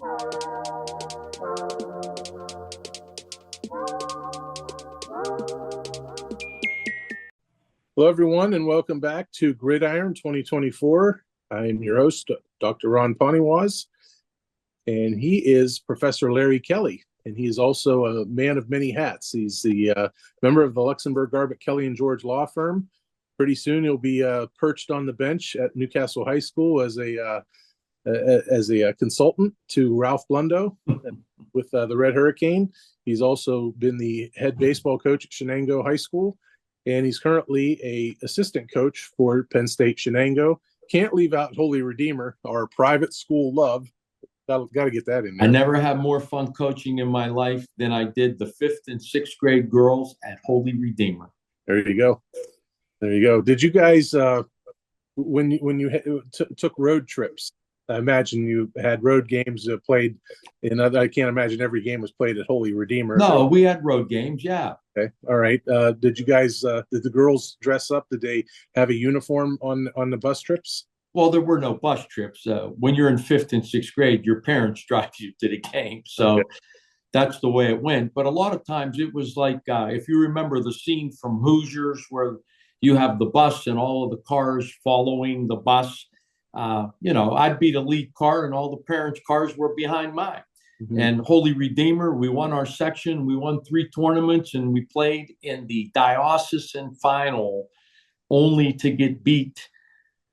Hello, everyone, and welcome back to Gridiron 2024. I am your host, Dr. Ron Poniewasz, and he is Professor Larry Kelly, and he is also a man of many hats. He's the member of the Luxembourg, Garbutt, Kelly & George law firm. Pretty soon, he'll be perched on the bench at Newcastle High School as a consultant to Ralph Blundo with the Red Hurricane. He's also been the head baseball coach at Shenango High School, and he's currently a assistant coach for Penn State Shenango. Can't leave out Holy Redeemer, our private school love. Got to get that in there. I never had more fun coaching in my life than I did the 5th and 6th grade girls at Holy Redeemer. There you go. There you go. Did you guys, when you took road trips, I imagine you had road games played in other, I can't imagine every game was played at Holy Redeemer. No, we had road games, yeah. Okay. All right. Did you guys, did the girls dress up? Did they have a uniform on the bus trips? Well, there were no bus trips. When you're in 5th and 6th grade, your parents drive you to the game. So okay. That's the way it went. But a lot of times it was like, if you remember the scene from Hoosiers where you have the bus and all of the cars following the bus, I'd be the lead car and all the parents' cars were behind mine. Mm-hmm. And Holy Redeemer, we won our section. We won 3 tournaments, and we played in the diocesan final only to get beat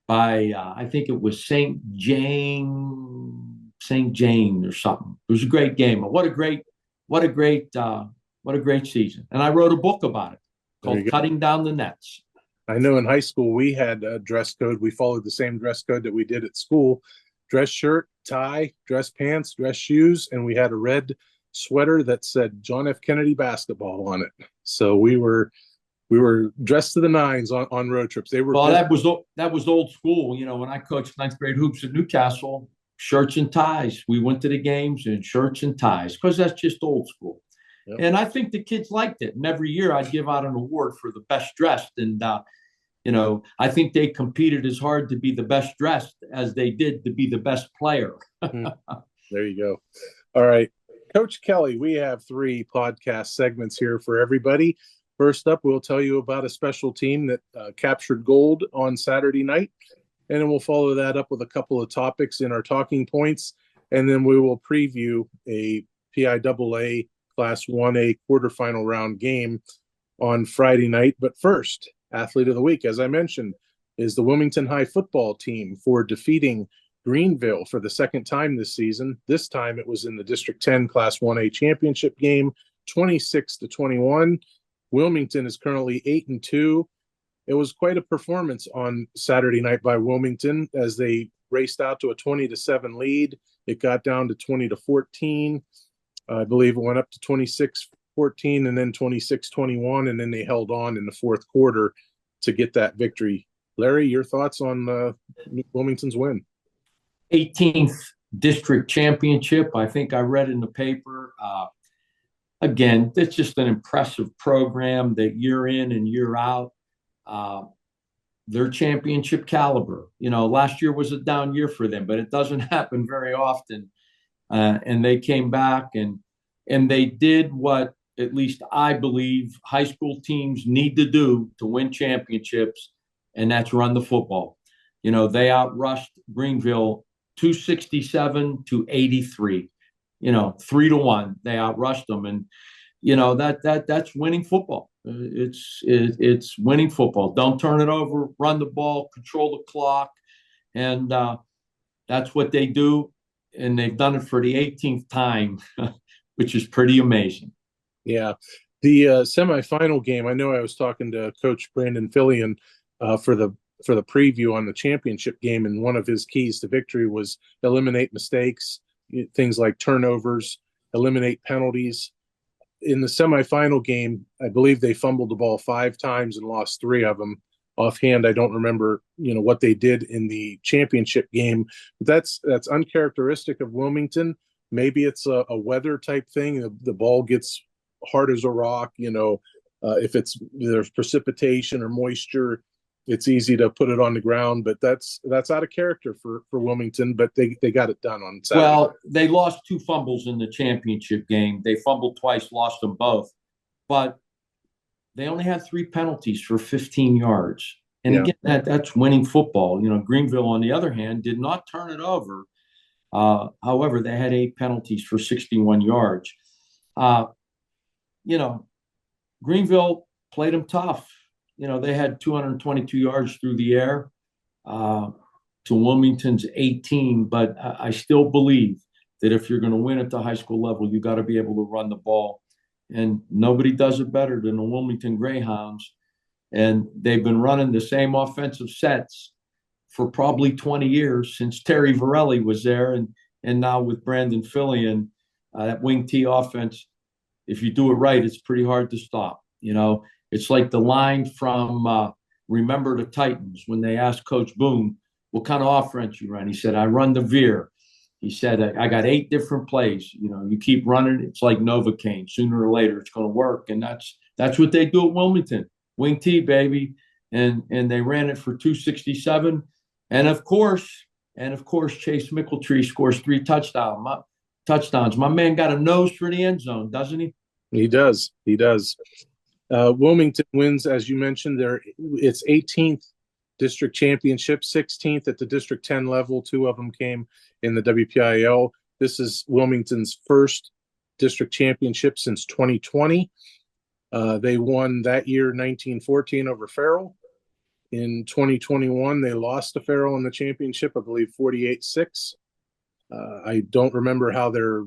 by, I think it was St. Jane or something. It was a great game. What a great season. And I wrote a book about it called Cutting Down the Nets. I know in high school we had a dress code. We followed the same dress code that we did at school. Dress shirt, tie, dress pants, dress shoes, and we had a red sweater that said John F. Kennedy basketball on it. So we were dressed to the nines on road trips. They were that was old school. When I coached 9th grade hoops at Newcastle, shirts and ties. We went to the games in shirts and ties because that's just old school. Yep. And I think the kids liked it. And every year I'd give out an award for the best dressed. And I think they competed as hard to be the best dressed as they did to be the best player. There you go. All right. Coach Kelly, we have 3 podcast segments here for everybody. First up, we'll tell you about a special team that captured gold on Saturday night. And then we'll follow that up with a couple of topics in our talking points. And then we will preview a PIAA Class 1A quarterfinal round game on Friday night. But first, Athlete of the Week, as I mentioned, is the Wilmington High football team for defeating Greenville for the second time this season. This time it was in the District 10 Class 1A championship game, 26-21. Wilmington is currently 8-2. It was quite a performance on Saturday night by Wilmington as they raced out to a 20-7 lead. It got down to 20-14. I believe it went up to 26-14 and then 26-21, and then they held on in the fourth quarter to get that victory. Larry, your thoughts on Wilmington's win? 18th district championship. I think I read in the paper. Again, it's just an impressive program that year in and year out. They're championship caliber. Last year was a down year for them, but it doesn't happen very often. And they came back and they did what at least I believe high school teams need to do to win championships, and that's run the football. They outrushed Greenville 267-83. 3-1. They outrushed them, and that's winning football. It's winning football. Don't turn it over. Run the ball. Control the clock, and that's what they do. And they've done it for the 18th time, which is pretty amazing. Yeah. The semifinal game, I know I was talking to Coach Brandon Fillion for the preview on the championship game, and one of his keys to victory was eliminate mistakes, things like turnovers, eliminate penalties. In the semifinal game, I believe they fumbled the ball 5 times and lost 3 of them. Offhand, I don't remember, what they did in the championship game. But that's uncharacteristic of Wilmington. Maybe it's a weather type thing. The ball gets hard as a rock. If there's precipitation or moisture, it's easy to put it on the ground, but that's out of character for Wilmington. But they got it done on Saturday. Well, they lost 2 fumbles in the championship game. They fumbled twice, lost them both, but they only had 3 penalties for 15 yards. And again, that's winning football. Greenville, on the other hand, did not turn it over. However, they had 8 penalties for 61 yards. Greenville played them tough. They had 222 yards through the air to Wilmington's 18. But I still believe that if you're going to win at the high school level, you got to be able to run the ball. And nobody does it better than the Wilmington Greyhounds. And they've been running the same offensive sets for probably 20 years since Terry Varelli was there. And now with Brandon Fillion, that wing T offense, if you do it right, it's pretty hard to stop. It's like the line from Remember the Titans when they asked Coach Boone, what kind of offense you run? He said, I run the veer. He said, I got 8 different plays. You keep running. It's like Novocaine. Sooner or later, it's going to work. And that's what they do at Wilmington. Wing T, baby. And they ran it for 267. And of course, Chase Mickeltree scores 3 touchdowns. My man got a nose for the end zone, doesn't he? He does. Wilmington wins, as you mentioned, it's 18th district championship, 16th at the District 10 level. 2 of them came in the WPIAL. This is Wilmington's first district championship since 2020. They won that year 19-14 over Farrell. In 2021, they lost to Farrell in the championship, I believe 48-6. I don't remember how their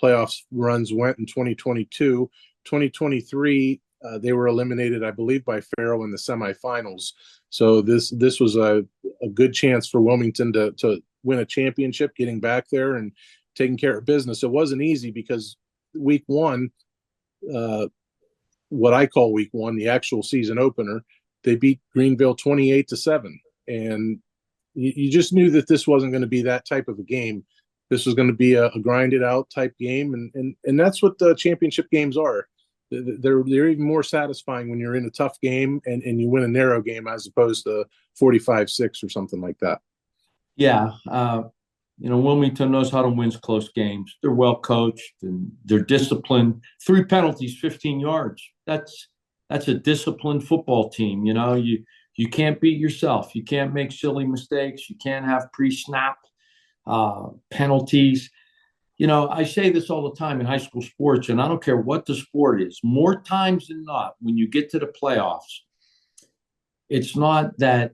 playoffs runs went in 2022. 2023, they were eliminated, I believe, by Farrell in the semifinals. So this was a good chance for Wilmington to win a championship, getting back there and taking care of business. It wasn't easy because week 1, what I call week 1, the actual season opener, they beat Greenville 28-7. And you just knew that this wasn't going to be that type of a game. This was going to be a grinded out type game. And that's what the championship games are. They're even more satisfying when you're in a tough game and you win a narrow game as opposed to 45-6 or something like that. Yeah. Wilmington knows how to win close games. They're well coached and they're disciplined. 3 penalties, 15 yards. That's a disciplined football team. You can't beat yourself. You can't make silly mistakes. You can't have pre-snap penalties. I say this all the time in high school sports, and I don't care what the sport is. More times than not, when you get to the playoffs, it's not that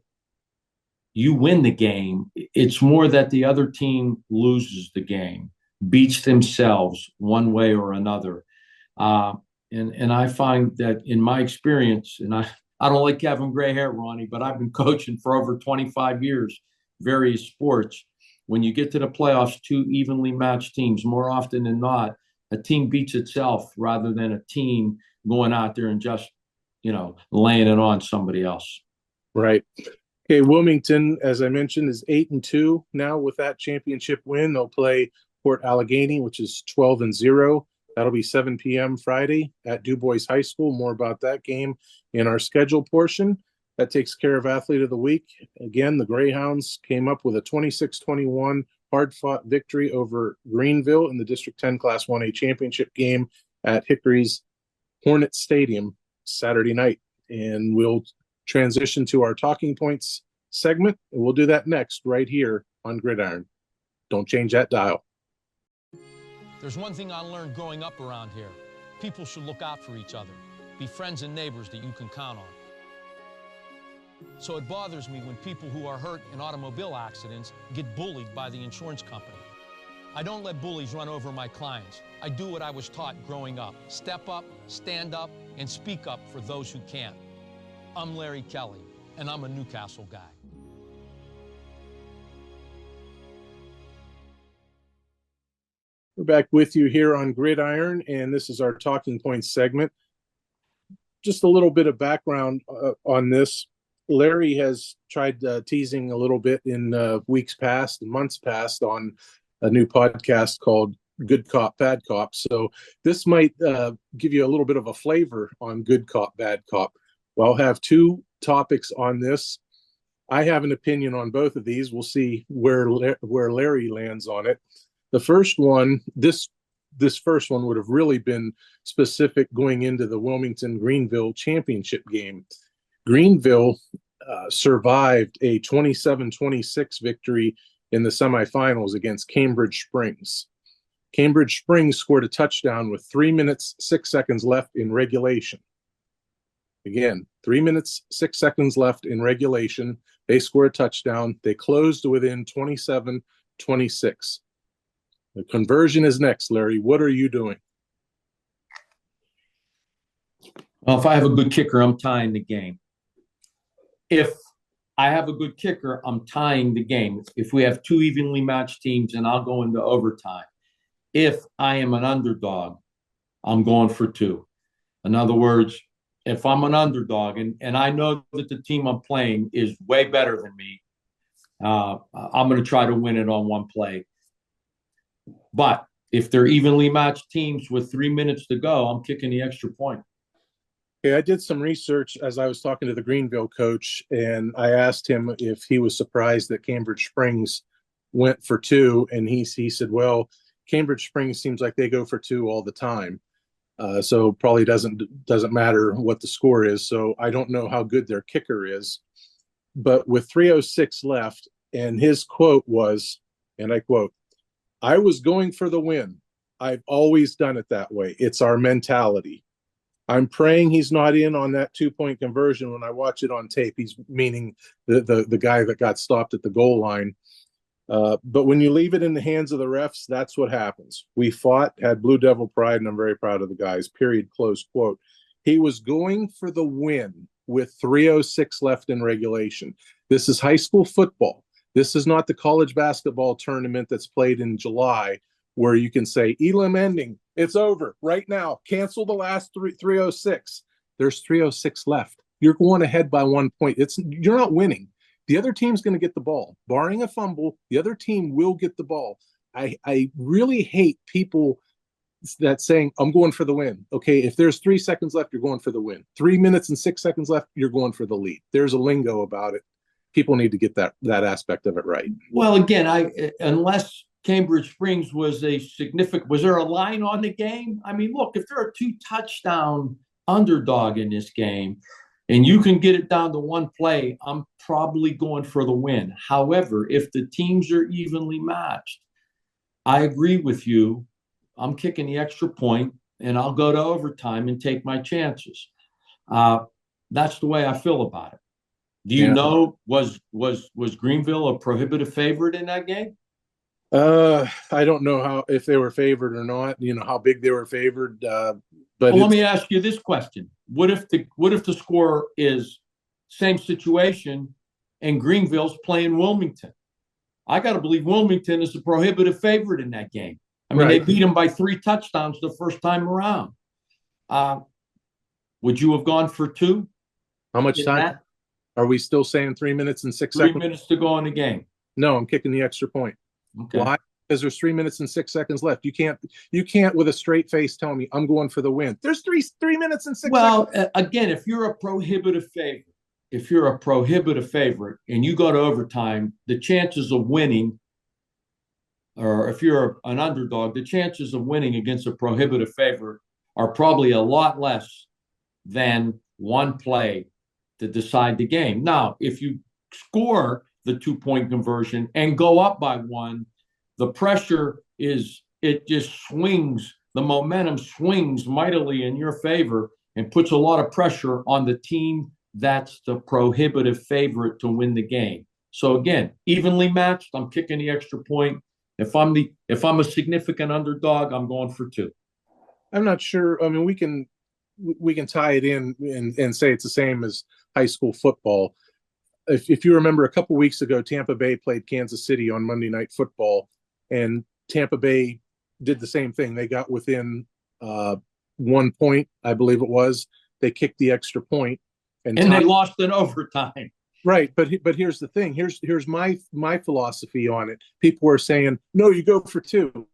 you win the game. It's more that the other team loses the game, beats themselves one way or another. And I find that in my experience, and I don't like having gray hair, Ronnie, but I've been coaching for over 25 years, various sports. When you get to the playoffs, 2 evenly matched teams, more often than not, a team beats itself rather than a team going out there and just, laying it on somebody else. Right. Okay, Wilmington, as I mentioned, is 8-2 now with that championship win. They'll play Port Allegany, which is 12-0. That'll be 7 p.m. Friday at Du Bois High School. More about that game in our schedule portion. That takes care of Athlete of the Week. Again, the Greyhounds came up with a 26-21 hard-fought victory over Greenville in the District 10 Class 1A championship game at Hickory's Hornet Stadium Saturday night. And we'll transition to our talking points segment, and we'll do that next right here on Gridiron. Don't change that dial. There's one thing I learned growing up around here. People should look out for each other. Be friends and neighbors that you can count on. So it bothers me when people who are hurt in automobile accidents get bullied by the insurance company. I don't let bullies run over my clients. I do what I was taught growing up. Step up, stand up, and speak up for those who can't. I'm Larry Kelly, and I'm a Newcastle guy. We're back with you here on Gridiron, and this is our Talking Points segment. Just a little bit of background on this. Larry has tried teasing a little bit in weeks past and months past on a new podcast called Good Cop, Bad Cop. So this might give you a little bit of a flavor on Good Cop, Bad Cop. Well, I'll have 2 topics on this. I have an opinion on both of these. We'll see where Larry lands on it. The first one, this first one would have really been specific going into the Wilmington-Greenville championship game. Greenville survived a 27-26 victory in the semifinals against Cambridge Springs. Cambridge Springs scored a touchdown with 3 minutes, 6 seconds left in regulation. Again, 3 minutes, 6 seconds left in regulation. They scored a touchdown. They closed within 27-26. The conversion is next, Larry. What are you doing? Well, if I have a good kicker, I'm tying the game. If I have a good kicker, I'm tying the game. If we have two evenly matched teams, and I'll go into overtime. If I am an underdog, I'm going for two. In other words, if I'm an underdog and I know that the team I'm playing is way better than me, I'm going to try to win it on one play. But if they're evenly matched teams with 3 minutes to go, I'm kicking the extra point. Okay, I did some research as I was talking to the Greenville coach, and I asked him if he was surprised that Cambridge Springs went for two, and he said, well, Cambridge Springs seems like they go for two all the time. So probably doesn't matter what the score is. So I don't know how good their kicker is. But with 3:06 left, and his quote was, and I quote, "I was going for the win. I've always done it that way. It's our mentality. I'm praying he's not in on that 2-point conversion when I watch it on tape." He's meaning the guy that got stopped at the goal line. But when you leave it in the hands of the refs, that's what happens. We fought, had Blue Devil pride, and I'm very proud of the guys, period, close quote. He was going for the win with 3:06 left in regulation. This is high school football. This is not the college basketball tournament that's played in July where you can say, Elam ending, it's over right now. Cancel the last 3:06. There's 3:06 left. You're going ahead by 1 point. You're not winning. The other team's going to get the ball. Barring a fumble, the other team will get the ball. I really hate people that saying, I'm going for the win. Okay, if there's 3 seconds left, you're going for the win. 3 minutes and 6 seconds left, you're going for the lead. There's a lingo about it. People need to get that aspect of it right. Well, again, unless Cambridge Springs was there a line on the game? I mean, look, if there are 2 touchdown underdog in this game, and you can get it down to one play, I'm probably going for the win. However, if the teams are evenly matched, I agree with you. I'm kicking the extra point, and I'll go to overtime and take my chances. That's the way I feel about it. Do you know, was Greenville a prohibitive favorite in that game? I don't know if they were favored or not, how big they were favored. But let me ask you this question. What if the score is same situation and Greenville's playing Wilmington? I got to believe Wilmington is a prohibitive favorite in that game. I mean, They beat them by 3 touchdowns the first time around. Would you have gone for 2? How much time? Are we still saying 3 minutes and 6 seconds? 3 minutes to go in the game. No, I'm kicking the extra point. Okay. Why? Because there's 3 minutes and 6 seconds left. You can't with a straight face tell me I'm going for the win. There's 3 minutes and 6 seconds. Well, again, if you're a prohibitive favorite and you go to overtime, the chances of winning, or if you're an underdog, the chances of winning against a prohibitive favorite are probably a lot less than one play to decide the game. Now, if you score the 2-point conversion and go up by 1, the pressure it just swings. The momentum swings mightily in your favor and puts a lot of pressure on the team that's the prohibitive favorite to win the game. So again, evenly matched, I'm kicking the extra point. If I'm a significant underdog, I'm going for 2. I'm not sure. I mean, we can tie it in and say it's the same as high school football. If you remember, a couple weeks ago, Tampa Bay played Kansas City on Monday Night Football, and Tampa Bay did the same thing. They got within 1 point, I believe it was. They kicked the extra point, and they lost in overtime. Right, but here's the thing. Here's my philosophy on it. People are saying, no, you go for 2.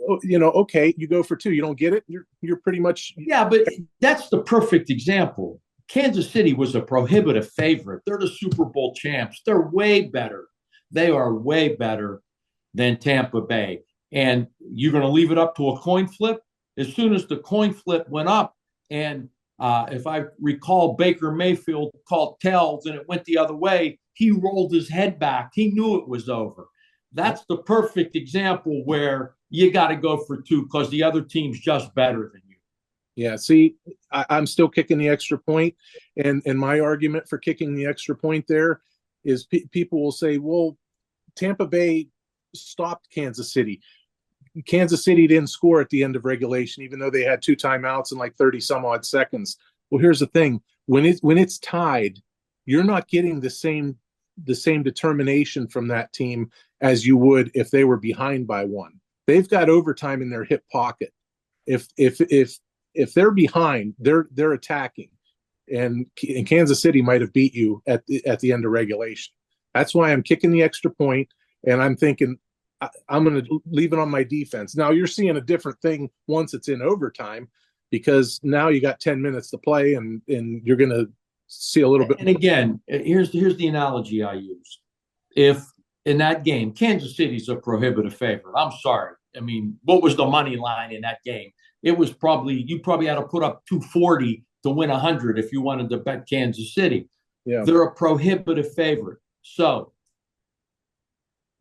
Okay, you go for 2. You don't get it. You're pretty much. Yeah, but that's the perfect example. Kansas City was a prohibitive favorite. They're the Super Bowl champs. They're way better. They are way better than Tampa Bay. And you're going to leave it up to a coin flip? As soon as the coin flip went up, and if I recall, Baker Mayfield called tails and it went the other way, he rolled his head back. He knew it was over. That's the perfect example where you got to go for two because the other team's just better than you. Yeah, see, I'm still kicking the extra point, and my argument for kicking the extra point there is people will say, well, Tampa Bay stopped Kansas City. Kansas City didn't score at the end of regulation, even though they had 2 timeouts in like 30 some odd seconds. Well, here's the thing: when it's tied, you're not getting the same determination from that team as you would if they were behind by 1. They've got overtime in their hip pocket. If they're behind, they're attacking, and Kansas City might have beat you at the end of regulation. That's why I'm kicking the extra point, and I'm thinking I'm going to leave it on my defense. Now you're seeing a different thing once it's in overtime, because now you got 10 minutes to play, and you're going to see a little bit. And again, here's the analogy I use. If in that game, Kansas City's a prohibitive favorite. I'm sorry. I mean, what was the money line in that game? It was you probably had to put up 240 to win 100 if you wanted to bet Kansas City. Yeah. They're a prohibitive favorite. So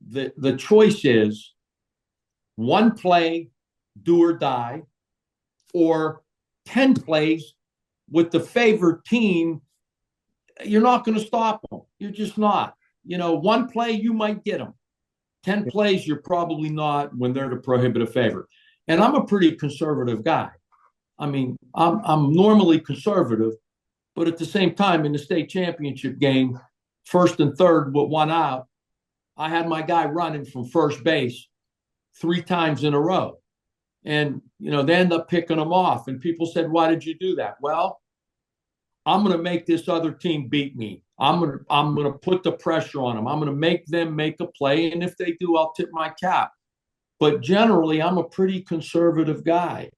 the choice is 1 play, do or die, or 10 plays with the favored team. You're not going to stop them. You're just not. 1 play, you might get them. 10 plays, you're probably not when they're the prohibitive favorite. And I'm a pretty conservative guy. I mean, I'm normally conservative, but at the same time, in the state championship game, 1st and 3rd with 1 out, I had my guy running from first base 3 times in a row. And, they end up picking him off. And people said, why did you do that? Well, I'm going to make this other team beat me. I'm going to put the pressure on them. I'm going to make them make a play. And if they do, I'll tip my cap. But generally, I'm a pretty conservative guy.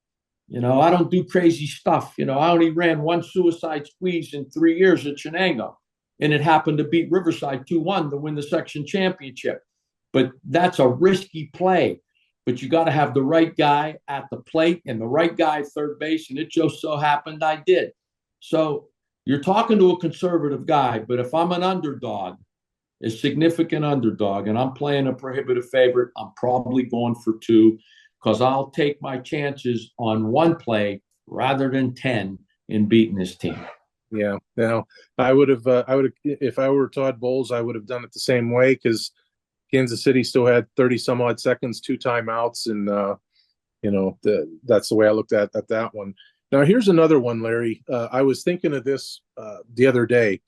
I don't do crazy stuff. I only ran 1 suicide squeeze in 3 years at Chenango. And it happened to beat Riverside 2-1 to win the section championship. But that's a risky play. But you got to have the right guy at the plate and the right guy at third base. And it just so happened I did. So you're talking to a conservative guy. But if I'm an underdog, a significant underdog, and I'm playing a prohibitive favorite, I'm probably going for 2 because I'll take my chances on 1 play rather than 10 in beating this team. Yeah. Now, I would have, if I were Todd Bowles, I would have done it the same way, because Kansas City still had 30 some odd seconds, 2 timeouts. And, that's the way I looked at that one. Now, here's another one, Larry. I was thinking of this the other day.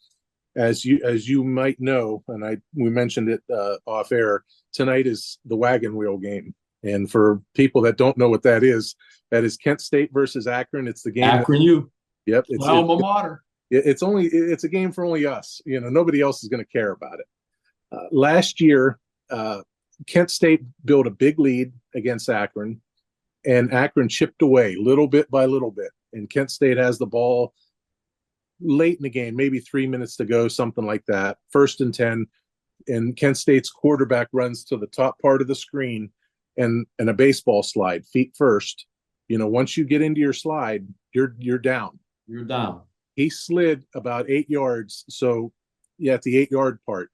As you might know, and we mentioned it off air, tonight is the wagon wheel game. And for people that don't know what that is Kent State versus Akron. It's the game. Akron Yep. It's alma mater. It's a game for only us. Nobody else is going to care about it. Last year, Kent State built a big lead against Akron, and Akron chipped away little bit by little bit. And Kent State has the ball late in the game, maybe 3 minutes to go, something like that. 1st and 10, and Kent State's quarterback runs to the top part of the screen and a baseball slide, feet first. Once you get into your slide, you're down. You're down. He slid about 8 yards. So at the 8-yard part,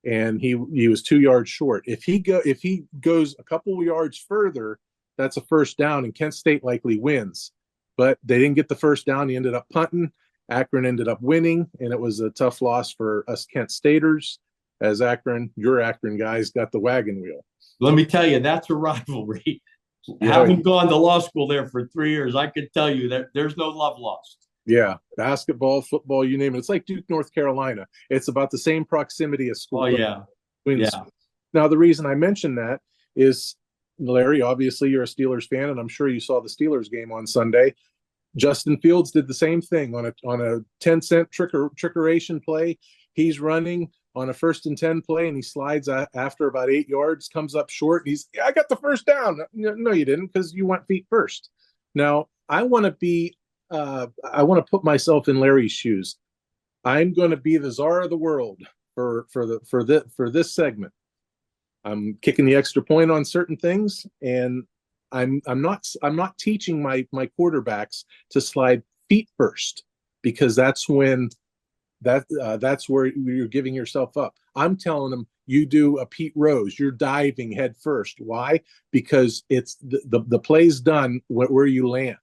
and he was 2 yards short. If he goes a couple of yards further, that's a first down, and Kent State likely wins. But they didn't get the first down. He ended up punting. Akron ended up winning, and it was a tough loss for us Kent Staters, as your Akron guys got the wagon wheel. Let me tell you, that's a rivalry. Having gone to law school there for 3 years, I could tell you that there's no love lost. Yeah, basketball, football, you name it. It's like Duke, North Carolina. It's about the same proximity as school. Oh, yeah. Now, the reason I mention that is, Larry, obviously you're a Steelers fan, and I'm sure you saw the Steelers game on Sunday. Justin Fields did the same thing on a 10-cent trickeration play. He's running on a 1st and 10 play, and he slides after about 8 yards, comes up short, and I got the first down. No, you didn't, because you went feet first. Now, I want to be to put myself in Larry's shoes. I'm going to be the czar of the world for this segment. I'm kicking the extra point on certain things, and I'm not teaching my quarterbacks to slide feet first, because that's when that's where you're giving yourself up. I'm telling them, you do a Pete Rose, you're diving head first. Why? Because it's the play's done where you land,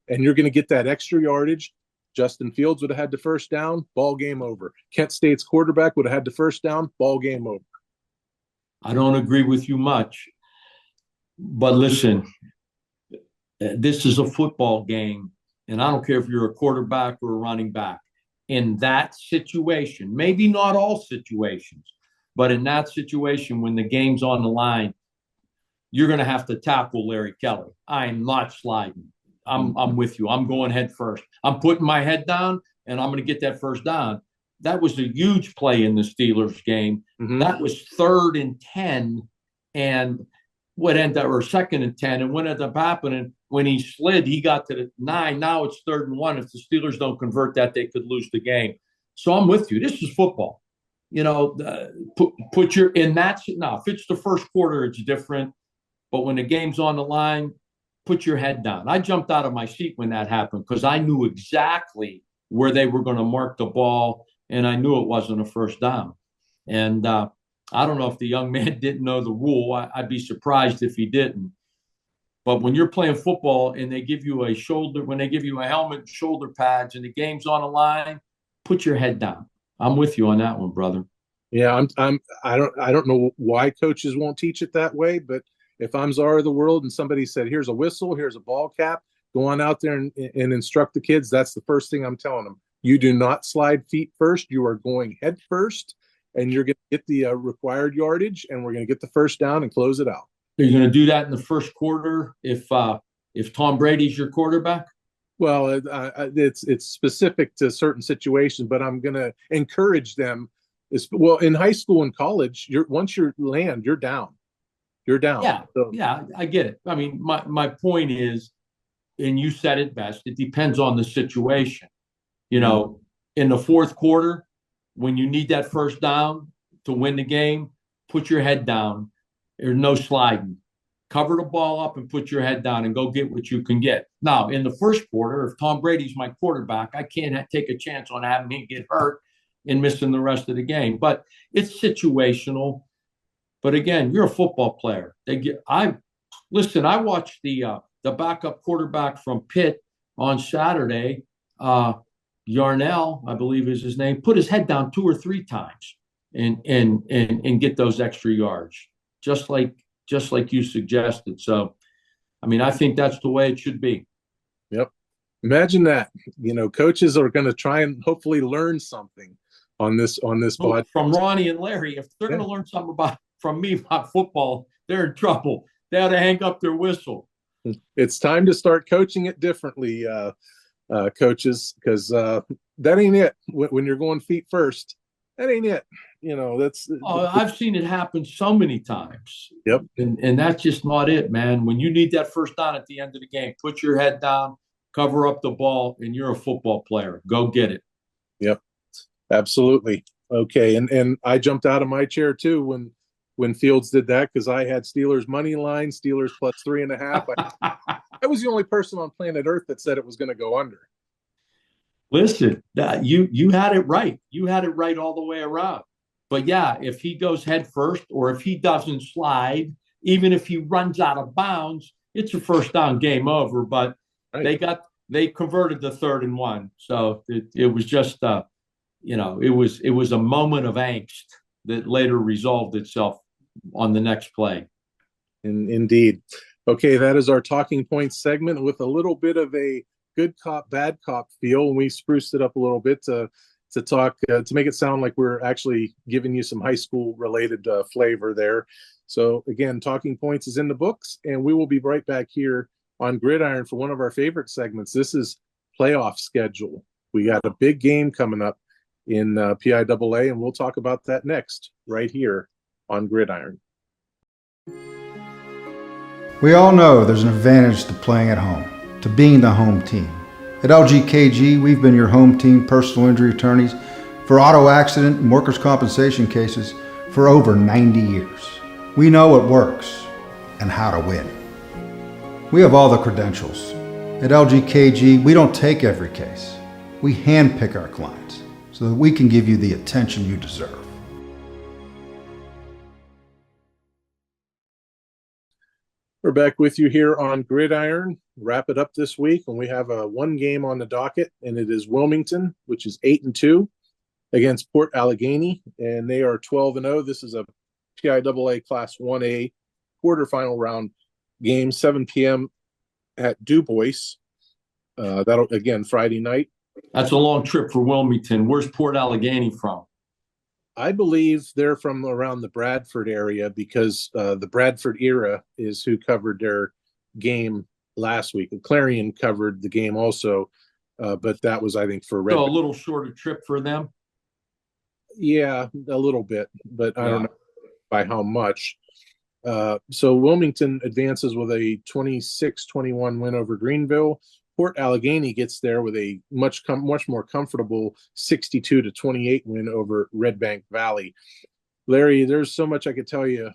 and you're going to get that extra yardage. Justin Fields would have had the first down, ball game over. Kent State's quarterback would have had the first down, ball game over. I don't agree with you much, but listen, this is a football game, and I don't care if you're a quarterback or a running back. In that situation, maybe not all situations, but in that situation, when the game's on the line, you're going to have to tackle Larry Kelly. I'm not sliding. I'm with you. I'm going head first. I'm putting my head down, and I'm going to get that first down. That was a huge play in the Steelers game. Mm-hmm. That was 3rd and 10, and what ended up, or 2nd and 10, and what ended up happening, when he slid, he got to the 9. Now it's 3rd and 1. If the Steelers don't convert that, they could lose the game. So I'm with you. This is football. You know, put your in that. Now, if it's the first quarter, it's different. But when the game's on the line, put your head down. I jumped out of my seat when that happened, because I knew exactly where they were going to mark the ball, and I knew it wasn't a first down. And I don't know if the young man didn't know the rule. I'd be surprised if he didn't. But when you're playing football and they give you when they give you a helmet, shoulder pads, and the game's on the line, put your head down. I'm with you on that one, brother. Yeah, I don't know why coaches won't teach it that way, but if I'm czar of the world and somebody said, here's a whistle, here's a ball cap, go on out there and instruct the kids, that's the first thing I'm telling them. You do not slide feet first. You are going head first, and you're going to get the required yardage, and we're going to get the first down and close it out. Are you going to do that in the first quarter if Tom Brady's your quarterback? Well, it's specific to certain situations, but I'm going to encourage them. Well, in high school and college, once you land, you're down. You're down. Yeah, yeah, I get it. I mean, my point is, and you said it best, it depends on the situation. You know, in the fourth quarter, when you need that first down to win the game, put your head down. There's no sliding. Cover the ball up and put your head down and go get what you can get. Now, in the first quarter, if Tom Brady's my quarterback, I can't take a chance on having him get hurt and missing the rest of the game. But it's situational. But again, you're a football player. I watched the backup quarterback from Pitt on Saturday. Yarnell, I believe is his name, put his head down 2 or 3 times and get those extra yards, just like you suggested. So, I mean, I think that's the way it should be. Yep. Imagine that. You know, coaches are going to try and hopefully learn something on this podcast. From Ronnie and Larry. If they're going to learn something from me about football, they're in trouble. They ought to hang up their whistle. It's time to start coaching it differently, coaches, because that ain't it. When you're going feet first, that ain't it. You know, I've seen it happen so many times. Yep. And that's just not it, man. When you need that first down at the end of the game, put your head down, cover up the ball, and you're a football player. Go get it. Yep. Absolutely. Okay. And I jumped out of my chair too when Fields did that, because I had Steelers money line, Steelers plus 3.5. I was the only person on planet Earth that said it was going to go under. Listen, you had it right. You had it right all the way around. But yeah, if he goes head first, or if he doesn't slide, even if he runs out of bounds, it's a first down, game over. But right. They converted the 3rd and 1. So it was just it was a moment of angst that later resolved itself on the next play. Indeed. Okay, that is our talking points segment with a little bit of a good cop, bad cop feel. And we spruced it up a little bit to talk, to make it sound like we're actually giving you some high school related flavor there. So again, talking points is in the books, and we will be right back here on Gridiron for one of our favorite segments. This is playoff schedule. We got a big game coming up in PIAA, and we'll talk about that next right here on Gridiron. We all know there's an advantage to playing at home, to being the home team. At LGKG, we've been your home team personal injury attorneys for auto accident and workers' compensation cases for over 90 years. We know what works and how to win. We have all the credentials. At LGKG, we don't take every case. We handpick our clients so that we can give you the attention you deserve. We're back with you here on Gridiron. Wrap it up this week, and we have one game on the docket, and it is Wilmington, which is 8-2, against Port Allegany, and they are 12-0. This is a PIAA Class 1A quarterfinal round game, 7 p.m. at Du Bois. That'll, again, Friday night. That's a long trip for Wilmington. Where's Port Allegany from? I believe they're from around the Bradford area, because the Bradford era is who covered their game last week. Clarion covered the game also, but that was, I think, for Red. So a little shorter trip for them? Yeah, a little bit, but I don't know by how much. So Wilmington advances with a 26-21 win over Greenville. Port Allegany gets there with a much more comfortable 62-28 win over Red Bank Valley. Larry, there's so much I could tell you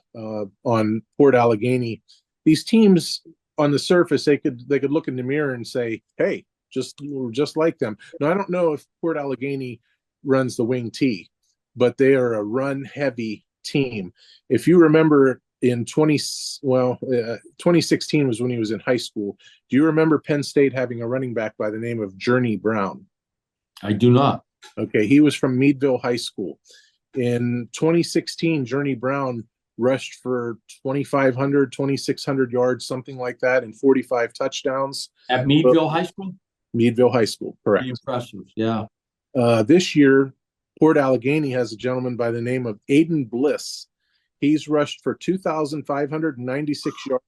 on Port Allegany. These teams on the surface, they could look in the mirror and say, "Hey, we're just like them." Now, I don't know if Port Allegany runs the wing T, but they are a run-heavy team. If you remember, in 2016 was when he was in high school. Do you remember Penn State having a running back by the name of Journey Brown? I do not. Okay, he was from Meadville High School. In 2016, Journey Brown rushed for 2,500, 2,600 yards, something like that, and 45 touchdowns. At Meadville High School? Meadville High School, correct. Pretty impressive, yeah. This year, Port Allegany has a gentleman by the name of Aiden Bliss. He's rushed for 2,596 yards,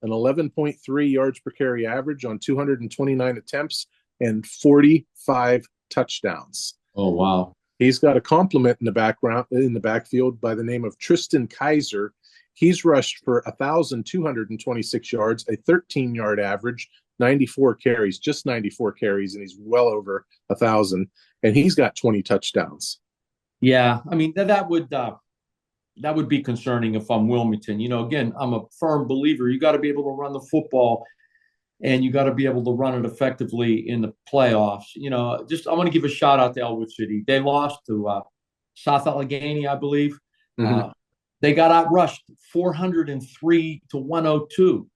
an 11.3 yards per carry average on 229 attempts, and 45 touchdowns. Oh, wow. He's got a complement in the backfield by the name of Tristan Kaiser. He's rushed for 1,226 yards, a 13-yard average, 94 carries, just 94 carries, and he's well over 1,000. And he's got 20 touchdowns. Yeah, I mean, that would be concerning if I'm Wilmington. You know, again, I'm a firm believer. You got to be able to run the football, and you got to be able to run it effectively in the playoffs. You know, I want to give a shout out to Ellwood City. They lost to South Allegheny, I believe. Mm-hmm. They got outrushed 403-102.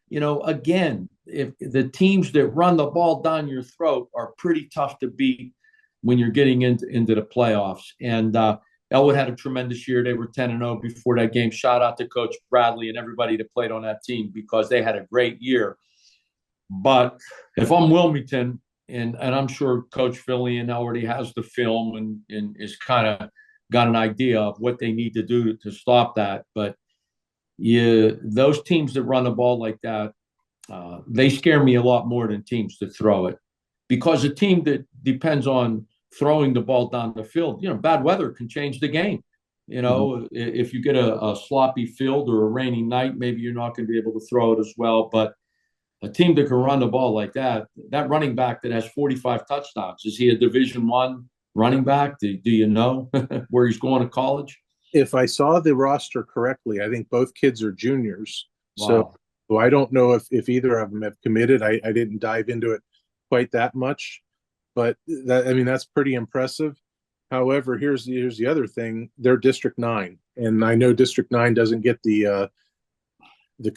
You know, again, if the teams that run the ball down your throat are pretty tough to beat when you're getting into the playoffs. And Ellwood had a tremendous year. They were 10-0 before that game. Shout out to Coach Bradley and everybody that played on that team, because they had a great year. But if I'm Wilmington, and I'm sure Coach Fillion already has the film and is kind of got an idea of what they need to do to stop that. But those teams that run the ball like that, they scare me a lot more than teams that throw it. Because a team that depends on throwing the ball down the field, you know, bad weather can change the game. You know, if you get a sloppy field or a rainy night, maybe you're not going to be able to throw it as well. But a team that can run the ball like that running back that has 45 touchdowns, is he a Division I running back? Do you know where he's going to college? If I saw the roster correctly, I think both kids are juniors. Wow. So I don't know if either of them have committed. I didn't dive into it quite that much, but that's pretty impressive. However, here's the other thing. They're District 9, and I know District 9 doesn't get the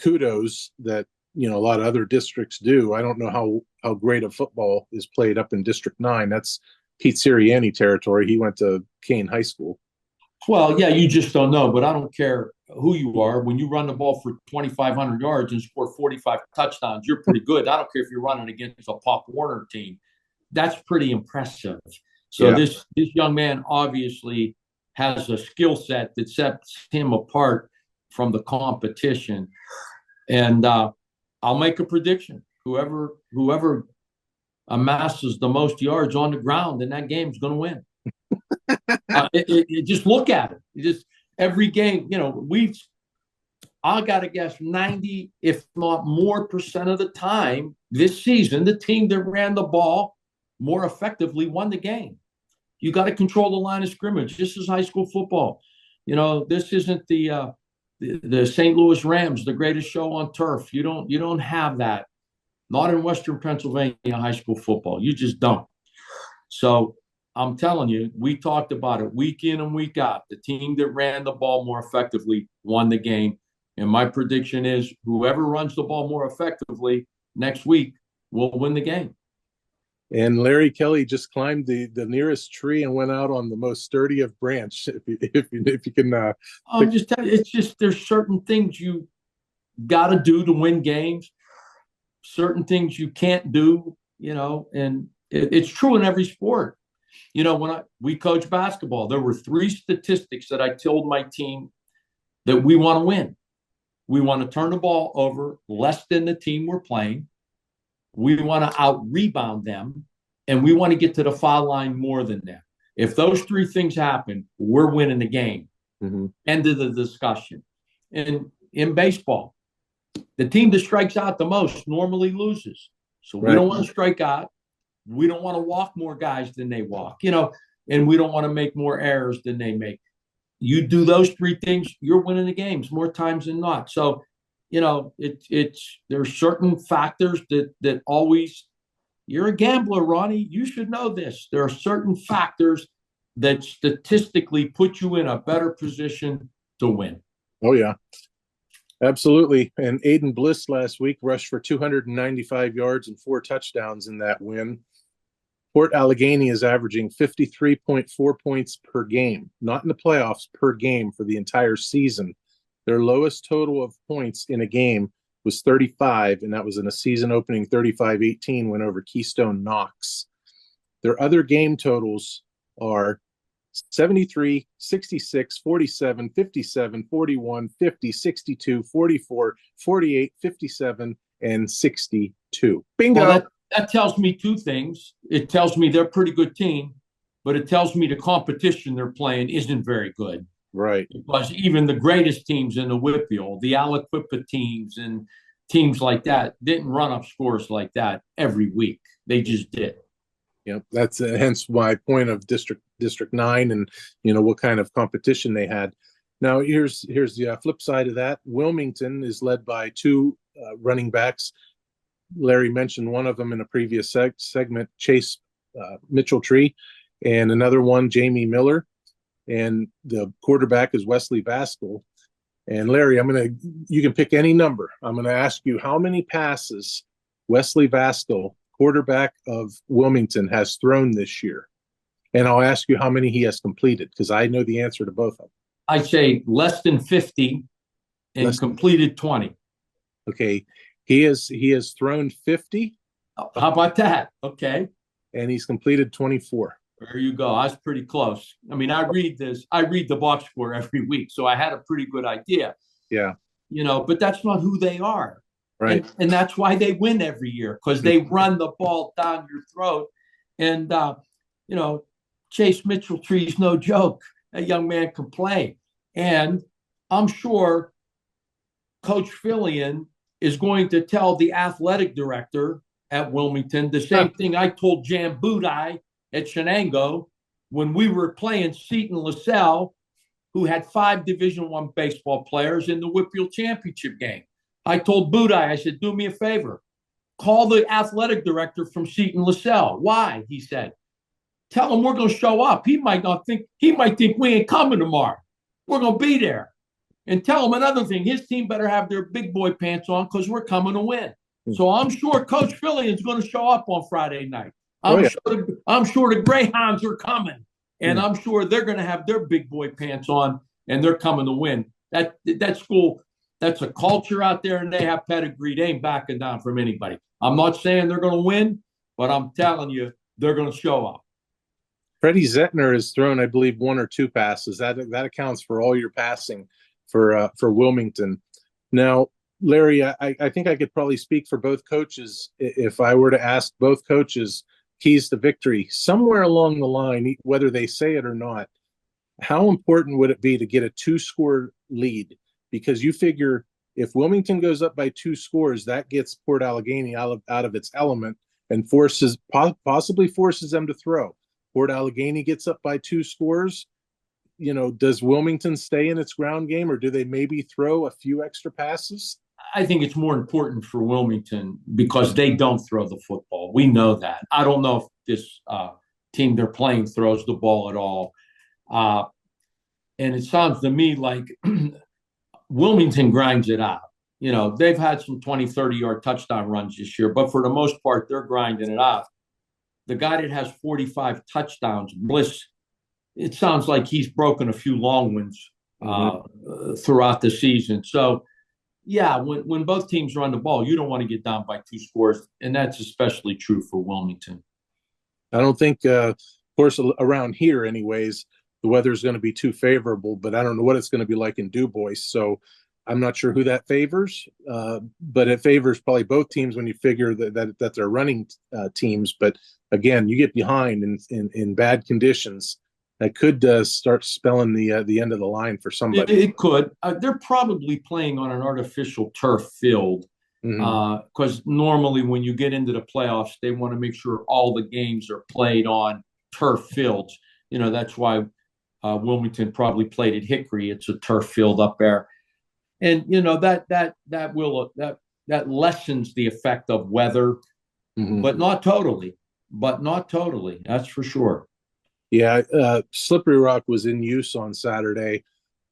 kudos that, you know, a lot of other districts do. I don't know how great of football is played up in District 9. That's Pete Sirianni territory. He went to Kane High School. Well, yeah, you just don't know, but I don't care who you are. When you run the ball for 2,500 yards and score 45 touchdowns, you're pretty good. I don't care if you're running against a Pop Warner team. That's pretty impressive. So this young man obviously has a skill set that sets him apart from the competition. And I'll make a prediction. Whoever amasses the most yards on the ground in that game is going to win. Just look at it. Just every game, you know, I got to guess 90, if not more percent of the time this season, the team that ran the ball more effectively won the game. You got to control the line of scrimmage. This is high school football. This isn't the St. Louis Rams, the greatest show on turf. You don't have that. Not in Western Pennsylvania high school football. You just don't. So I'm telling you, we talked about it week in and week out. The team that ran the ball more effectively won the game. And my prediction is whoever runs the ball more effectively next week will win the game. And Larry Kelly just climbed the nearest tree and went out on the most sturdy of branch. If you can, I'm just telling you, it's just there's certain things you got to do to win games, certain things you can't do, and it's true in every sport. When we coach basketball, there were 3 statistics that I told my team that we want to win. We want to turn the ball over less than the team we're playing. We want to out-rebound them, and we want to get to the foul line more than them. If those 3 things happen, we're winning the game. Mm-hmm. End of the discussion. And in baseball, the team that strikes out the most normally loses. So we don't want to strike out. We don't want to walk more guys than they walk, and we don't want to make more errors than they make. You do those 3 things, you're winning the games more times than not. So, there's certain factors that always, you're a gambler, Ronnie. You should know this. There are certain factors that statistically put you in a better position to win. Oh, yeah. Absolutely. And Aiden Bliss last week rushed for 295 yards and 4 touchdowns in that win. Port Allegany is averaging 53.4 points per game, not in the playoffs, per game for the entire season. Their lowest total of points in a game was 35, and that was in a season-opening 35-18 win over Keystone Knox. Their other game totals are 73, 66, 47, 57, 41, 50, 62, 44, 48, 57, and 62. Bingo! Well, that tells me 2 things. It tells me they're a pretty good team, but it tells me the competition they're playing isn't very good. Right. Because even the greatest teams in the WPIAL, the Aliquippa teams and teams like that, didn't run up scores like that every week. They just did. Yep, that's hence my point of District 9 and what kind of competition they had. Now here's the flip side of that. Wilmington is led by 2 running backs. Larry mentioned one of them in a previous segment, Chase Mitchell-Tree, and another one, Jamie Miller. And the quarterback is Wesley Vaskell. And Larry, you can pick any number. I'm going to ask you how many passes Wesley Vaskell, quarterback of Wilmington, has thrown this year. And I'll ask you how many he has completed, because I know the answer to both of them. I say less than 50 and completed 20. Okay. He has thrown 50. How about that? Okay. And he's completed 24. There you go. I was pretty close. I read the box score every week, so I had a pretty good idea. Yeah. But that's not who they are. Right. And that's why they win every year, because they run the ball down your throat. And, Chase Mitchell-Tree's no joke. That young man can play. And I'm sure Coach Fillion is going to tell the athletic director at Wilmington the same thing I told Jan Budai at Shenango when we were playing Seton LaSalle, who had 5 Division I baseball players in the WPIAL championship game. I told Budai, I said, do me a favor. Call the athletic director from Seton LaSalle. Why? He said, tell him we're going to show up. He might think we ain't coming tomorrow. We're going to be there. And tell him another thing. His team better have their big boy pants on because we're coming to win. So I'm sure Coach Fillion's going to show up on Friday night. I'm sure the Greyhounds are coming. And I'm sure they're going to have their big boy pants on, and they're coming to win. That school, that's a culture out there, and they have pedigree. They ain't backing down from anybody. I'm not saying they're going to win, but I'm telling you, they're going to show up. Freddie Zettner has thrown, I believe, 1 or 2 passes. That accounts for all your passing for Wilmington. Now, Larry, I think I could probably speak for both coaches if I were to ask both coaches keys to victory somewhere along the line, whether they say it or not. How important would it be to get a 2-score lead? Because you figure If Wilmington goes up by 2 scores, that gets Port Allegany out of its element and possibly forces them to throw. Port Allegany gets up by 2 scores. Does Wilmington stay in its ground game, or do they maybe throw a few extra passes? I think it's more important for Wilmington because they don't throw the football. We know that. I don't know if this team they're playing throws the ball at all. And it sounds to me like Wilmington grinds it out. They've had some 20, 30-yard touchdown runs this year, but for the most part, they're grinding it out. The guy that has 45 touchdowns, Bliss, it sounds like he's broken a few long ones throughout the season. So, yeah, when both teams run the ball, you don't want to get down by 2 scores, and that's especially true for Wilmington. I don't think, of course, around here anyways, the weather is going to be too favorable, but I don't know what it's going to be like in Du Bois. So I'm not sure who that favors, but it favors probably both teams when you figure that they're running teams. But again, you get behind in bad conditions, that could start spelling the end of the line for somebody. It could. They're probably playing on an artificial turf field because normally when you get into the playoffs, they want to make sure all the games are played on turf fields. That's why Wilmington probably played at Hickory. It's a turf field up there, and that lessens the effect of weather, but not totally. That's for sure. Yeah, Slippery Rock was in use on Saturday.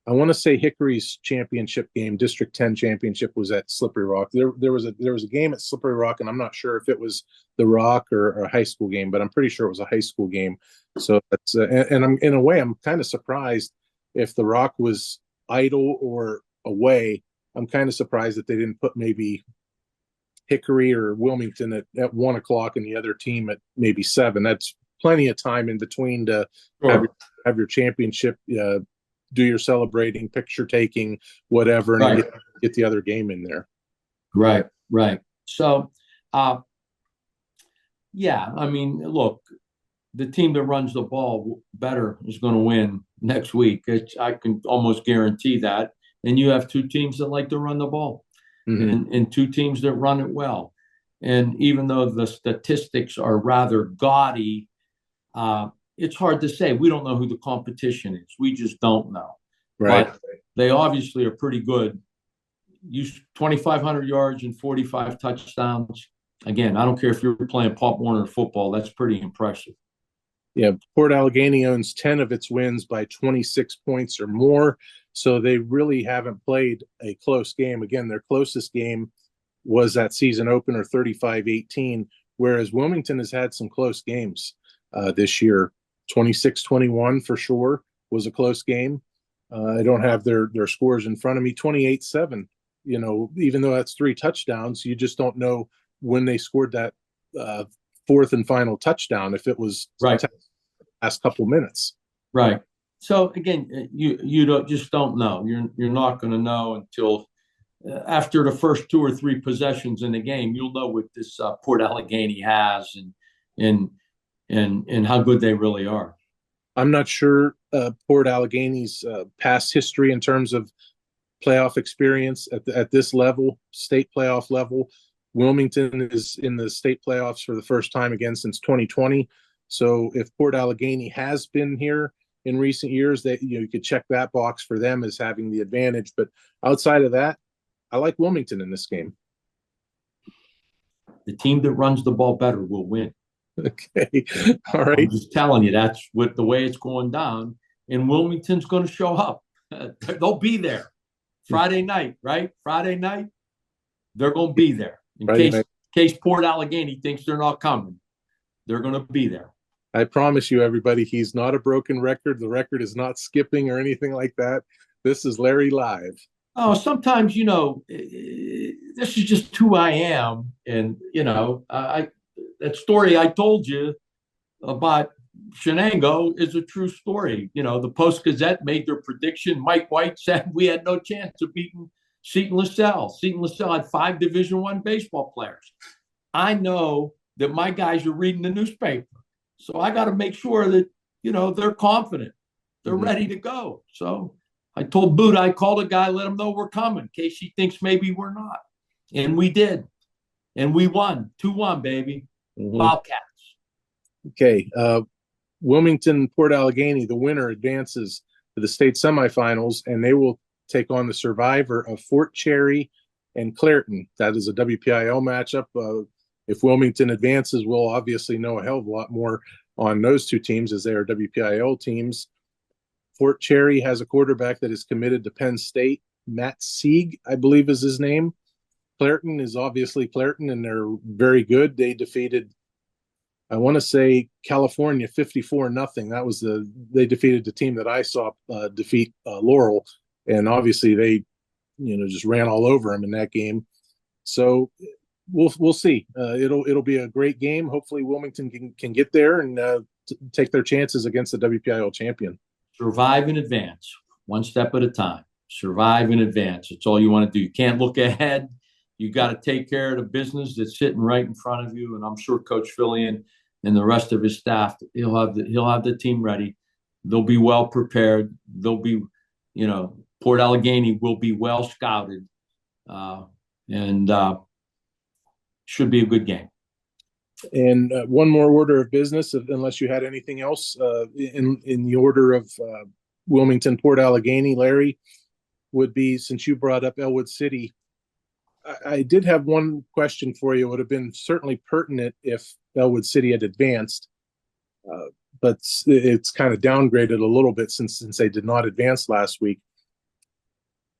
I want to say Hickory's championship game, District 10 championship, was at Slippery Rock. There was a game at Slippery Rock, and I'm not sure if it was the Rock or a high school game, but I'm pretty sure it was a high school game. So that's and I'm in a way I'm kind of surprised if the Rock was idle or away. I'm kind of surprised that they didn't put maybe Hickory or Wilmington at 1:00 and the other team at maybe 7. That's plenty of time in between to have your championship, do your celebrating, picture taking, whatever, and get the other game in there. Right. So, yeah, I mean, look, the team that runs the ball better is going to win next week. I can almost guarantee that. And you have 2 teams that like to run the ball and 2 teams that run it well. And even though the statistics are rather gaudy, it's hard to say. We don't know who the competition is. We just don't know. Right. But they obviously are pretty good. 2,500 yards and 45 touchdowns. Again, I don't care if you're playing Pop Warner football. That's pretty impressive. Yeah, Port Allegany owns 10 of its wins by 26 points or more. So they really haven't played a close game. Again, their closest game was that season opener, 35-18, whereas Wilmington has had some close games this year. 26-21 for sure was a close game. I don't have their scores in front of me. 28-7, even though that's 3 touchdowns, you just don't know when they scored that 4th and final touchdown, if it was last couple minutes. Right. So again, you don't know. You're not going to know until after the first 2 or 3 possessions in the game. You'll know what this Port Allegany has and how good they really are. I'm not sure Port Allegany's past history in terms of playoff experience at this level, state playoff level. Wilmington is in the state playoffs for the first time again since 2020. So if Port Allegany has been here in recent years, that you could check that box for them as having the advantage. But outside of that, I like Wilmington in this game. The team that runs the ball better will win. Okay. All right. I'm just telling you, that's the way it's going down. And Wilmington's going to show up. They'll be there Friday night, right? Friday night, they're going to be there. In case Port Allegany thinks they're not coming, they're going to be there. I promise you, everybody, he's not a broken record. The record is not skipping or anything like that. This is Larry live. Oh, sometimes, this is just who I am. And, that story I told you about Shenango is a true story. The Post-Gazette made their prediction. Mike White said we had no chance of beating Seton LaSalle. Seton LaSalle had 5 Division I baseball players. I know that my guys are reading the newspaper. So I got to make sure that, they're confident. They're ready to go. So I told Buddha, I called a guy, let him know we're coming in case he thinks maybe we're not. And we did. And we won. 2-1, baby. Wildcats. Okay. Wilmington, Port Allegany, the winner advances to the state semifinals, and they will take on the survivor of Fort Cherry and Clairton. That is a WPIAL matchup. If Wilmington advances, we'll obviously know a hell of a lot more on those two teams as they are WPIAL teams. Fort Cherry has a quarterback that is committed to Penn State. Matt Sieg, I believe is his name. Clairton is obviously Clairton, and they're very good. They defeated, I want to say, California 54-0. They defeated the team that I saw defeat Laurel, and obviously they, just ran all over them in that game. So we'll see. It'll be a great game. Hopefully Wilmington can get there and take their chances against the WPIAL champion. Survive in advance, one step at a time. Survive in advance. It's all you want to do. You can't look ahead. You got to take care of the business that's sitting right in front of you. And I'm sure Coach Fillion and the rest of his staff, he'll have the team ready. They'll be well prepared. They'll be, Port Allegany will be well scouted, and should be a good game. And one more order of business, unless you had anything else in the order of Wilmington, Port Allegany, Larry, would be, since you brought up Ellwood City, I did have one question for you. It would have been certainly pertinent if Ellwood City had advanced, but it's kind of downgraded a little bit since they did not advance last week.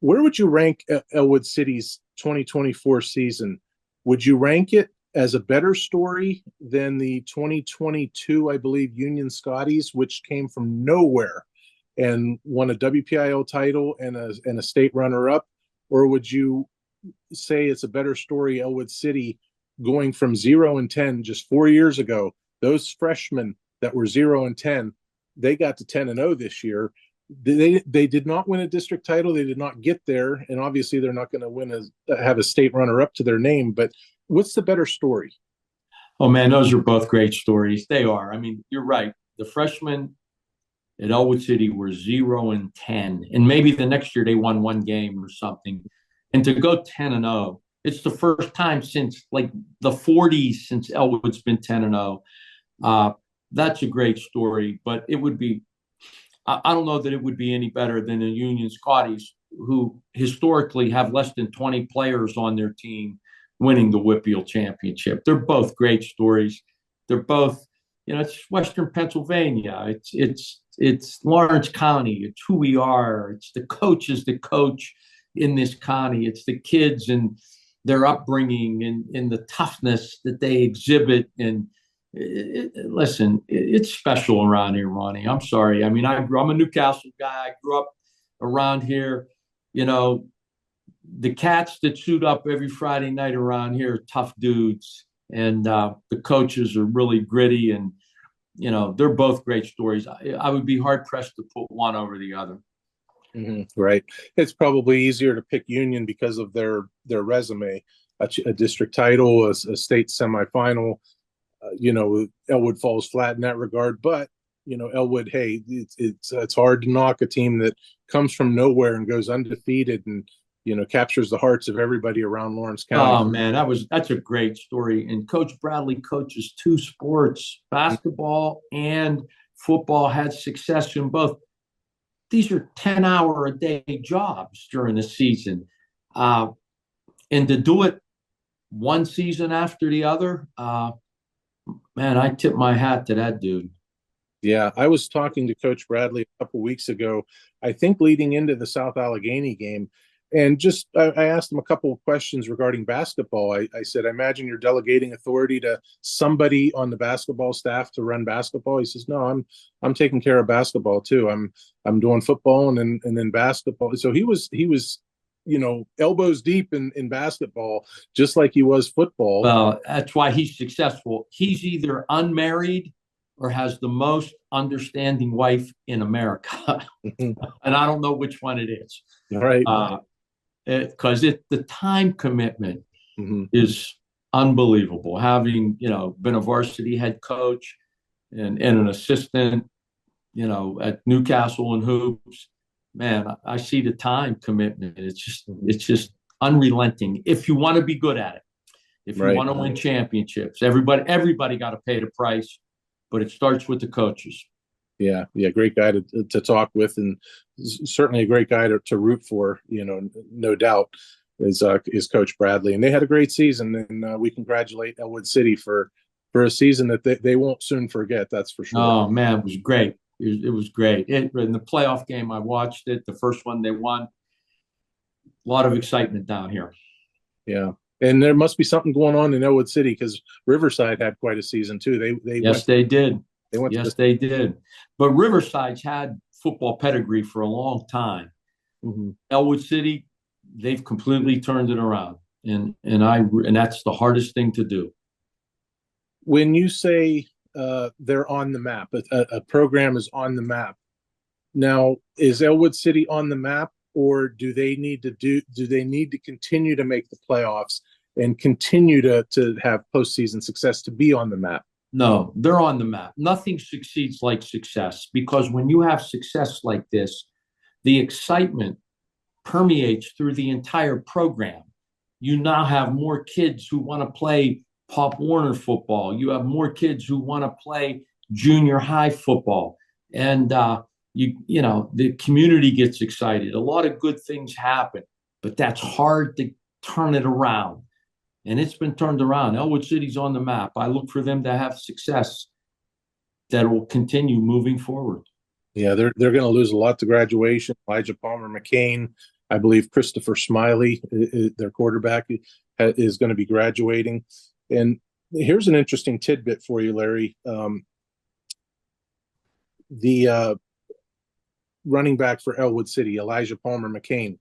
Where would you rank Ellwood City's 2024 season? Would you rank it as a better story than the 2022, I believe, Union Scotties, which came from nowhere and won a WPIAL title and a state runner-up? Or would you say it's a better story, Ellwood City, going from 0-10 just 4 years ago? Those freshmen that were 0-10, they got to 10-0 this year. They did not win a district title. They did not get there, and obviously they're not going to have a state runner-up to their name. But what's the better story? Oh man, those are both great stories. They are. I mean, you're right. The freshmen at Ellwood City were 0-10, and maybe the next year they won one game or something. And to go 10-0, it's the first time since like the 40s since Ellwood's been 10-0. That's a great story, but it would be, I don't know that it would be any better than the Union Scotties, who historically have less than 20 players on their team winning the WPIAL championship. They're both great stories. They're both, it's Western Pennsylvania. It's Lawrence County. It's who we are. It's the coaches that coach in this county. It's the kids and their upbringing and the toughness that they exhibit. And listen, it's special around here, Ronnie. I'm sorry. I mean, I'm a Newcastle guy. I grew up around here. The cats that suit up every Friday night around here are tough dudes. And the coaches are really gritty. And, they're both great stories. I would be hard-pressed to put one over the other. Mm-hmm, right. It's probably easier to pick Union because of their resume, a district title, a state semifinal. Ellwood falls flat in that regard, but Ellwood, hey, it's hard to knock a team that comes from nowhere and goes undefeated and captures the hearts of everybody around Lawrence County. Oh man, that's a great story. And Coach Bradley coaches two sports, basketball and football, had success in both. These are 10-hour-a-day jobs during the season, and to do it one season after the other. Man, I tip my hat to that dude. Yeah, I was talking to Coach Bradley a couple weeks ago, I think leading into the South Allegany game, and just I asked him a couple of questions regarding basketball. I said, I imagine you're delegating authority to somebody on the basketball staff to run basketball. He says, no, I'm taking care of basketball too. I'm doing football and then basketball. So he was elbows deep in basketball, just like he was football. Well, that's why he's successful. He's either unmarried or has the most understanding wife in America. And I don't know which one it is. Right. Because the time commitment is unbelievable. Having, been a varsity head coach and an assistant, at Newcastle and hoops, man, I see the time commitment. It's just unrelenting. If you want to be good at it, if you want to win championships, everybody got to pay the price, but it starts with the coaches. Yeah, great guy to talk with, and certainly a great guy to root for. No doubt is Coach Bradley, and they had a great season, and we congratulate Ellwood City for a season that they won't soon forget. That's for sure. Oh man, it was great. It was great. In the playoff game, I watched it. The first one they won. A lot of excitement down here. Yeah, and there must be something going on in Ellwood City because Riverside had quite a season too. They did. They did. But Riverside's had football pedigree for a long time. Mm-hmm. Ellwood City, they've completely turned it around, and that's the hardest thing to do. When you say they're on the map, a program is on the map. Now, is Ellwood City on the map, or do they need to continue to make the playoffs and continue to have postseason success to be on the map? No, they're on the map. Nothing succeeds like success, because when you have success like this, the excitement permeates through the entire program. You now have more kids who want to play Pop Warner football. You have more kids who want to play junior high football. And, the community gets excited. A lot of good things happen, but that's hard to turn it around. And it's been turned around. Ellwood City's on the map. I look for them to have success that will continue moving forward. Yeah, they're going to lose a lot to graduation. Elijah Palmer McCain, I believe Christopher Smiley, their quarterback, is going to be graduating. And here's an interesting tidbit for you, Larry. The running back for Ellwood City, Elijah Palmer McCain,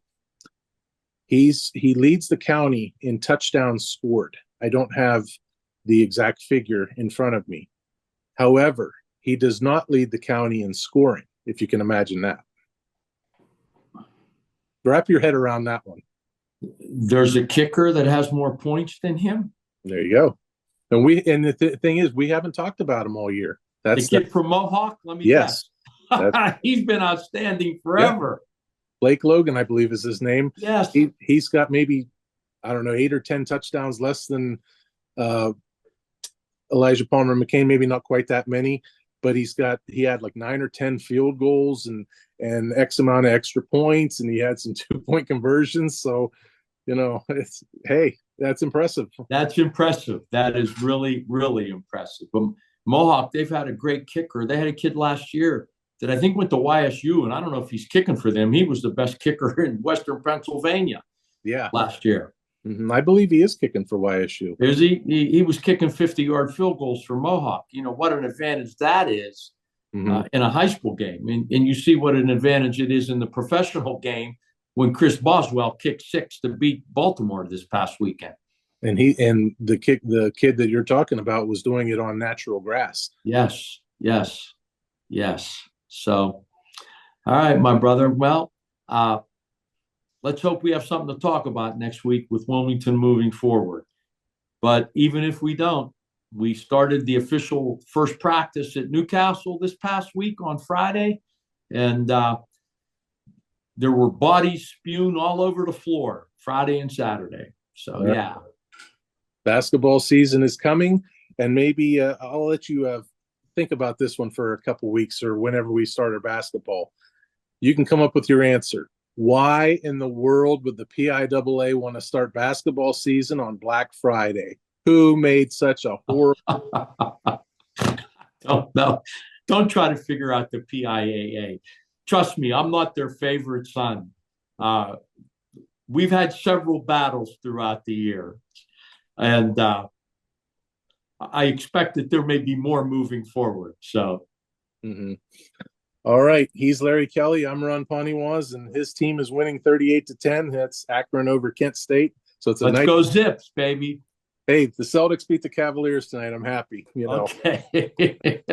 he leads the county in touchdowns scored. I don't have the exact figure in front of me. However, he does not lead the county in scoring, if you can imagine that. Wrap your head around that one. There's a kicker that has more points than him. There you go. And the thing is, we haven't talked about him all year. That's the kid from Mohawk. Let me guess. He's been outstanding forever. Yeah. Blake Logan, I believe, is his name. Yes. He's got maybe, I don't know, 8 or 10 touchdowns less than Elijah Palmer McCain. Maybe not quite that many, but he had like 9 or 10 field goals and X amount of extra points, and he had some 2-point conversions. So, that's impressive. That's impressive. That is really, really impressive. But Mohawk, they've had a great kicker. They had a kid last year that I think went to YSU, and I don't know if he's kicking for them. He was the best kicker in Western Pennsylvania. Yeah, last year. Mm-hmm. I believe he is kicking for YSU. Is he? He was kicking 50-yard field goals for Mohawk. What an advantage that is in a high school game. And you see what an advantage it is in the professional game when Chris Boswell kicked 6 to beat Baltimore this past weekend. And the kid that you're talking about was doing it on natural grass. Yes. So, all right, my brother. Well, let's hope we have something to talk about next week with Wilmington moving forward. But even if we don't, we started the official first practice at Newcastle this past week on Friday, and there were bodies spewed all over the floor Friday and Saturday. So, yeah. Basketball season is coming, and maybe I'll let you think about this one for a couple weeks or whenever we start our basketball. You can come up with your answer. Why in the world would the PIAA want to start basketball season on Black Friday? Who made such a horrible... Don't try to figure out the PIAA. Trust me, I'm not their favorite son. We've had several battles throughout the year. And I expect that there may be more moving forward. So, All right. He's Larry Kelly. I'm Ron Poniewasz, and his team is winning 38-10. That's Akron over Kent State. So it's let's go Zips, baby. Hey, the Celtics beat the Cavaliers tonight. I'm happy. Okay.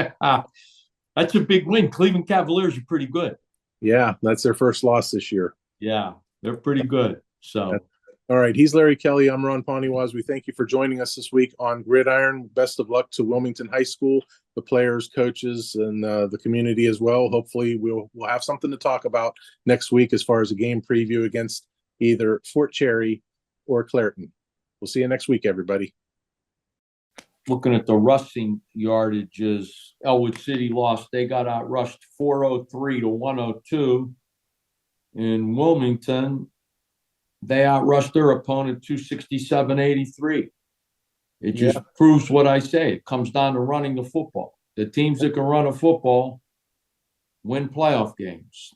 That's a big win. Cleveland Cavaliers are pretty good. Yeah, that's their first loss this year. Yeah, they're pretty good. So All right. He's Larry Kelly. I'm Ron Poniewasz. We thank you for joining us this week on Gridiron. Best of luck to Wilmington High School, the players, coaches, and the community as well. Hopefully we'll have something to talk about next week as far as a game preview against either Fort Cherry or Clairton. We'll see you next week, everybody. Looking at the rushing yardages, Ellwood City lost. They got outrushed 403 to 102. In Wilmington, they outrushed their opponent 267-83. It just proves what I say. It comes down to running the football. The teams that can run a football win playoff games.